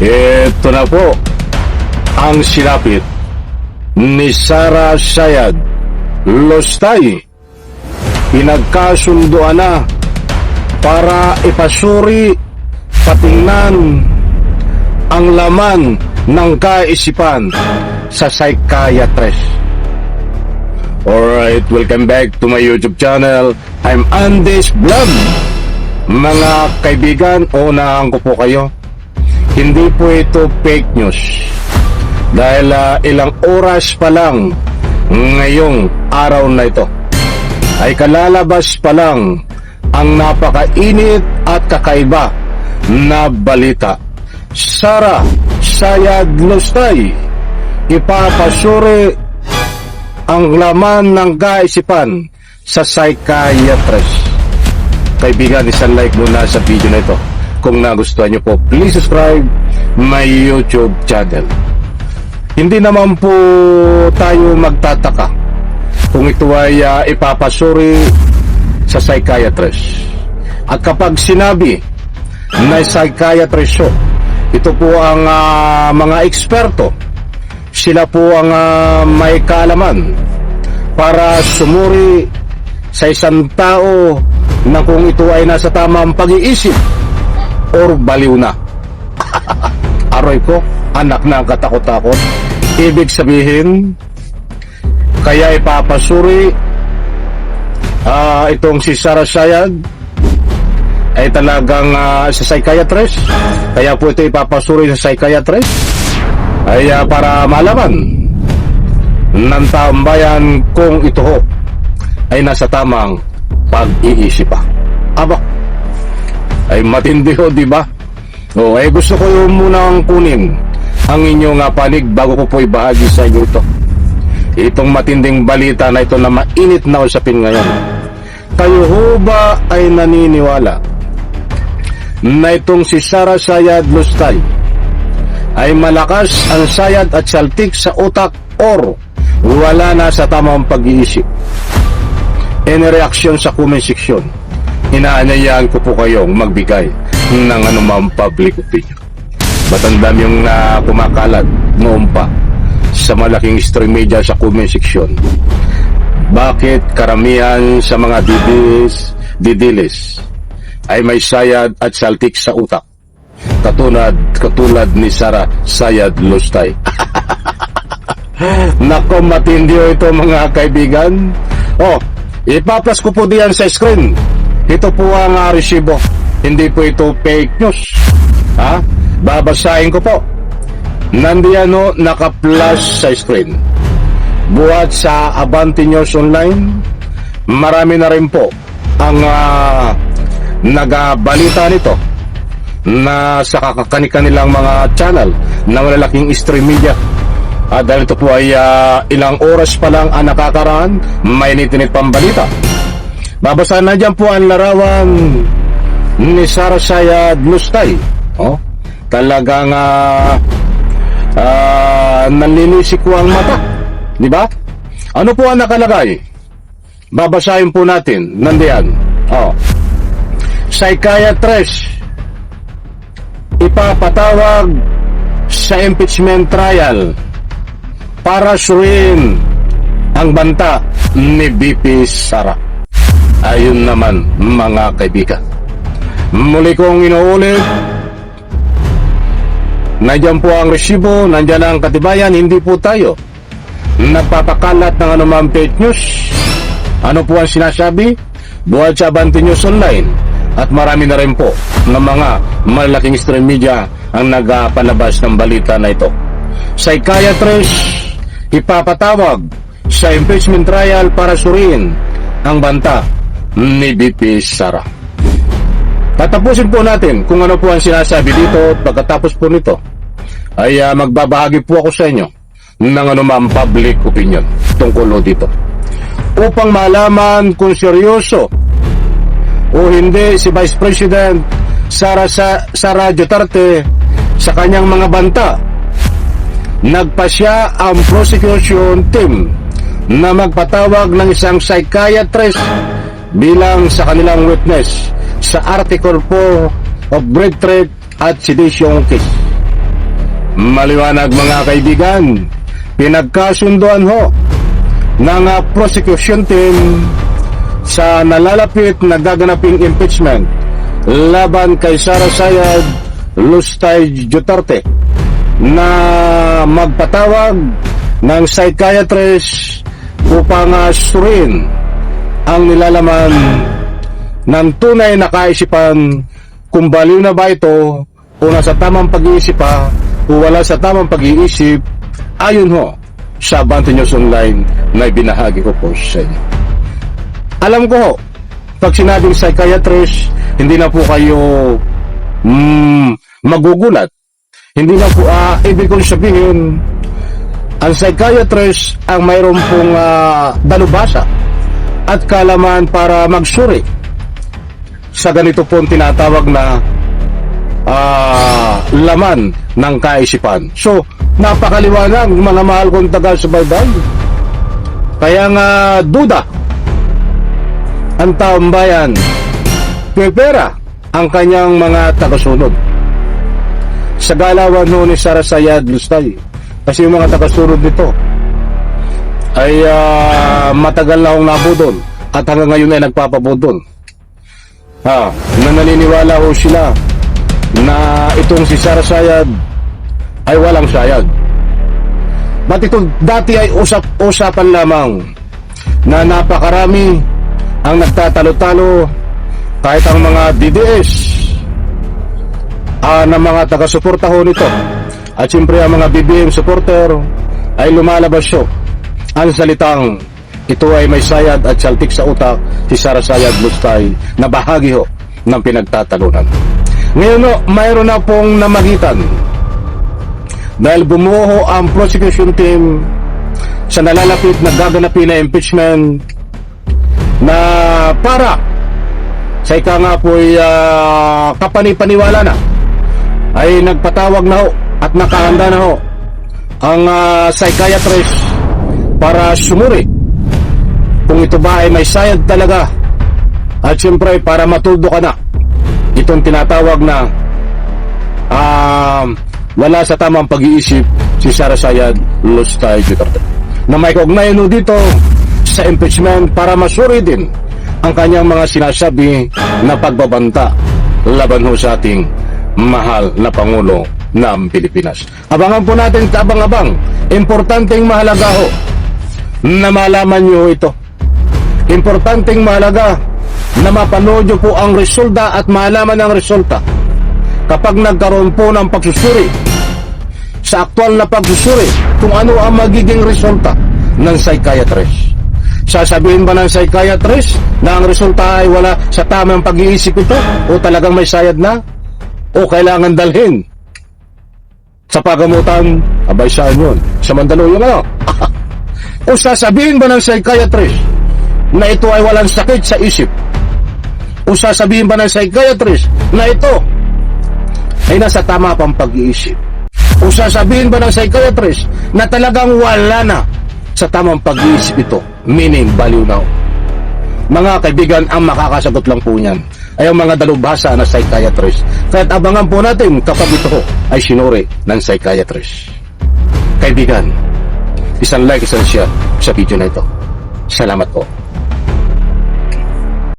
Ito na po ang sinapit ni Sara Sayad Lostay. Pinagkasunduan na para ipasuri, patingnan ang laman ng kaisipan sa psychiatrist. Alright, welcome back to my YouTube channel. I'm Andes Vlog. Mga kaibigan, unahan ko po kayo. Hindi po ito fake news. Dahil ilang oras pa lang ngayong araw na ito ay kalalabas pa lang ang napakainit at kakaiba na balita. Sara Sayad Lostay, ipapasuri ang laman ng kaisipan sa psychiatrist. Kaibigan, isang like muna sa video na ito. Kung nagustuhan nyo po, please subscribe my YouTube channel. Hindi naman po tayo magtataka kung ito ay ipapasuri sa psychiatrist. At kapag sinabi na psychiatrist ito po ang mga eksperto, sila po ang may kaalaman para sumuri sa isang tao na kung ito ay nasa tamang pag-iisip or baliw na. Aroy ko, anak na katakot-takot. Ibig sabihin, kaya ipapasuri itong si Sara Sayad ay talagang sa psychiatrist. Kaya po ito ipapasuri sa psychiatrist ay para malaman ng taong bayan kung ito ho ay nasa tamang pag-iisip pa. Aba, ay matindi ho, di ba? Ay gusto ko munang kunin ang inyong panig bago ko po ibahagi sa inyo ito. Itong matinding balita na ito na mainit na usapin ngayon. Kayo ho ba ay naniniwala na itong si Sara Sayad Lostay ay malakas ang sayad at saltik sa utak or wala na sa tamang pag-iisip? Any reaction sa comment section? Inaanyayahan ko po kayong magbigay ng anumang public opinion. Matandam yung kumakalat noon pa sa malaking stream media sa comment section. Bakit karamihan sa mga didilis ay may sayad at saltik sa utak? Katulad ni Sara Sayad Lostay. Nako, matindi ito mga kaibigan. Ipaplas ko po diyan sa screen. Ito po ang resibo. Hindi po ito fake news. Babasahin ko po. Nandiyan naka-flash sa screen. Buhat sa Abante News Online, marami na rin po ang nagabalita nito na sa kanilang mga channel na malalaking stream media. Dahil ito po ay ilang oras pa lang ang nakakaraan, may nitinit pang balita. Babasahin na dyan po ang larawan ni Sara Sayad Lostay. Talagang nanlilisik ko ang mata, di ba? Ano po ang nakalagay? Babasahin po natin. Nandiyan. Psychiatrist ipapatawag sa impeachment trial para suriin ang banta ni VP Sara. Ayun naman mga kaibigan. Muli kong inuulit, nandiyan po ang resibo, nandiyan ang katibayan. Hindi po tayo nagpapakalat ng anumang fake news. Ano po ang sinasabi? Buhat sa Abante News Online. At marami na rin po ng mga malaking stream media ang nagpalabas ng balita na ito. Psychiatrist ipapatawag sa impeachment trial para suriin ang banta ni VP Sara. Tatapusin po natin kung ano po ang sinasabi dito. Pagkatapos po nito ay magbabahagi po ako sa inyo ng anumang public opinion tungkol dito, upang malaman kung seryoso o hindi si Vice President Sara Duterte sa kanyang mga banta. Nagpasya ang prosecution team na magpatawag ng isang psychiatrist bilang sa kanilang witness sa Article 4 of Great Threat at Sedition case. Maliwanag mga kaibigan, pinagkasunduan ho ng prosecution team sa nalalapit na gaganaping impeachment laban kay Sara Sayad Lustay Duterte na magpatawag ng psychiatrist upang suriin ang nilalaman ng tunay na kaisipan kung baliw na ba ito o nasa tamang pag-iisip pa o wala sa tamang pag-iisip, ayon ho sa Abante News Online na ibinahagi ko po sa inyo. Alam ko ho, pag sinabing psychiatrist, hindi na po kayo magugulat. Hindi na po, ibig kong sabihin, ang psychiatrist ang mayroon pong dalubhasa at kalaman para magsuri sa ganito pong tinatawag na laman ng kaisipan. So, napakaliwanag mga mahal kong taga-subaybay. Kaya nga duda ang taong bayan, pera ang kanyang mga tagasunod sa galawan ho ni Sara Sayad Lustay. Kasi yung mga tagasunod nito ay matagal na akong nabudol at hanggang ngayon ay nagpapabudol. Na naniniwala ho sila na itong si Sara Sayad ay walang sayad. Ba't ito dati ay usapan lamang na napakarami ang nagtatalo-talo kahit ang mga DDS na mga taga-suporta ho nito at siyempre ang mga BBM supporter ay lumalabas siya ang salitang ito ay may sayad at saltik sa utak si Sara Sayad Lustay na bahagi ho ng pinagtatalunan. Ngayon ho, mayroon na pong namagitan dahil bumuo ho ang prosecution team sa nalalapit na gaganapin na impeachment na para sa ika nga po'y kapanipaniwala na ay nagpatawag na ho at nakahanda na ho ang psychiatrist para sumuri kung ito ba ay may sayad talaga at siyempre para matuldo ka na itong tinatawag na wala sa tamang pag-iisip si Sara Sayad Lustay Duterte na may kaugnayan ho dito sa impeachment para masuri din ang kanyang mga sinasabi na pagbabanta laban ho sa ating mahal na Pangulo ng Pilipinas. Abangan po natin abang-abang. Importanteng mahalaga ho na malaman nyo ito. Importanteng mahalaga na mapanood nyo po ang resulta at malaman ang resulta kapag nagkaroon po ng pagsusuri sa aktual na pagsusuri kung ano ang magiging resulta ng psychiatrist. Sasabihin ba ng psychiatrist na ang resulta ay wala sa tamang pag-iisip ito o talagang may sayad na o kailangan dalhin sa pagamutan? Abay saan yun? Sa Mandaluyong ano? O sasabihin ba ng psychiatrist na ito ay walang sakit sa isip? O sasabihin ba ng psychiatrist na ito ay nasa tama pang pag-iisip? O sasabihin ba ng psychiatrist na talagang wala na sa tamang pag-iisip ito? Meaning, baliw na. Mga kaibigan, ang makakasagot lang po niyan ay ang mga dalubhasa na psychiatrist. Kaya't abangan po natin kapag ito ay sinuri ng psychiatrist. Kaibigan, isang like, isang share sa video na ito. Salamat po.